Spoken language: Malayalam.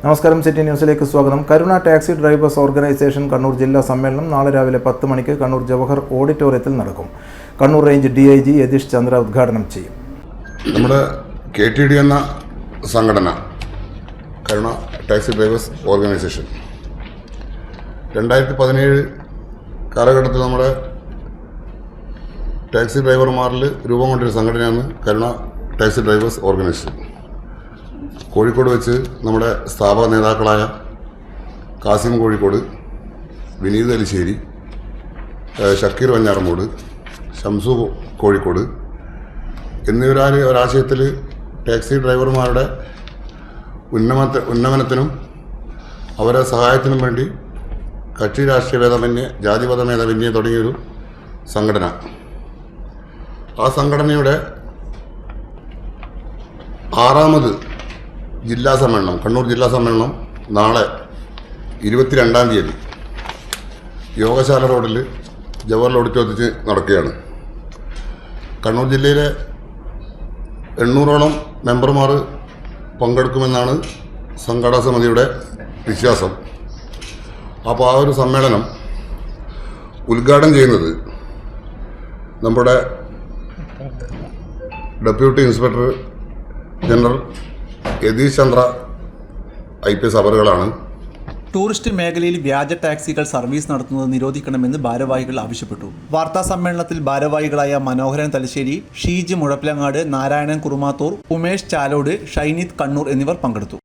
നമസ്കാരം, സിറ്റി ന്യൂസിലേക്ക് സ്വാഗതം. കരുണ ടാക്സി ഡ്രൈവേഴ്സ് ഓർഗനൈസേഷൻ കണ്ണൂർ ജില്ലാ സമ്മേളനം നാളെ രാവിലെ 10 മണിക്ക് കണ്ണൂർ ജവഹർ ഓഡിറ്റോറിയത്തിൽ നടക്കും. കണ്ണൂർ റേഞ്ച് DIG യതീഷ് ചന്ദ്ര ഉദ്ഘാടനം ചെയ്യും. നമ്മുടെ KTD എന്ന സംഘടന, കരുണ ടാക്സി ഡ്രൈവേഴ്സ് ഓർഗനൈസേഷൻ 2017 കാലഘട്ടത്തിൽ നമ്മുടെ ടാക്സി ഡ്രൈവർമാരിൽ രൂപം കൊണ്ടൊരു സംഘടനയാണ് കരുണ ടാക്സി ഡ്രൈവേഴ്സ് ഓർഗനൈസേഷൻ. കോഴിക്കോട് വെച്ച് നമ്മുടെ സ്ഥാപക നേതാക്കളായ കാസിം കോഴിക്കോട്, വിനീത് അലിശ്ശേരി, ഷക്കീർ വഞ്ഞാറമൂട്, ഷംസു കോഴിക്കോട് എന്നിവരാൽ ഒരാശയത്തിൽ ടാക്സി ഡ്രൈവർമാരുടെ ഉന്നമനത്തിനും അവരെ സഹായത്തിനും വേണ്ടി കക്ഷി രാഷ്ട്രീയ ഭേദമന്യേ ജാതിമത ഭേദമന്യേ തുടങ്ങിയൊരു സംഘടന. ആ സംഘടനയുടെ 6ാമത് ജില്ലാ സമ്മേളനം, കണ്ണൂർ ജില്ലാ സമ്മേളനം നാളെ 22-ാം തീയതി യോഗശാല റോഡിൽ ജവഹർ ഓഡിറ്റോറിയത്തിൽ നടക്കുകയാണ്. കണ്ണൂർ ജില്ലയിലെ 800ഓളം മെമ്പർമാർ പങ്കെടുക്കുമെന്നാണ് സംഘാടക സമിതിയുടെ വിശ്വാസം. അപ്പോൾ ആ ഒരു സമ്മേളനം ഉദ്ഘാടനം ചെയ്യുന്നത് നമ്മുടെ deputy inspector general Yatheesh Chandra IPS അവറുകളാണ്. ടൂറിസ്റ്റ് മേഖലയിൽ വ്യാജ ടാക്സികൾ സർവീസ് നടത്തുന്നത് നിരോധിക്കണമെന്ന് ഭാരവാഹികൾ ആവശ്യപ്പെട്ടു. വാർത്താ സമ്മേളനത്തിൽ ഭാരവാഹികളായ മനോഹരൻ തലശ്ശേരി, ഷീജ് മുഴപ്പിലങ്ങാട്, നാരായണൻ കുറുമാത്തൂർ, ഉമേഷ് ചാലോട്, ഷൈനീത് കണ്ണൂർ എന്നിവർ പങ്കെടുത്തു.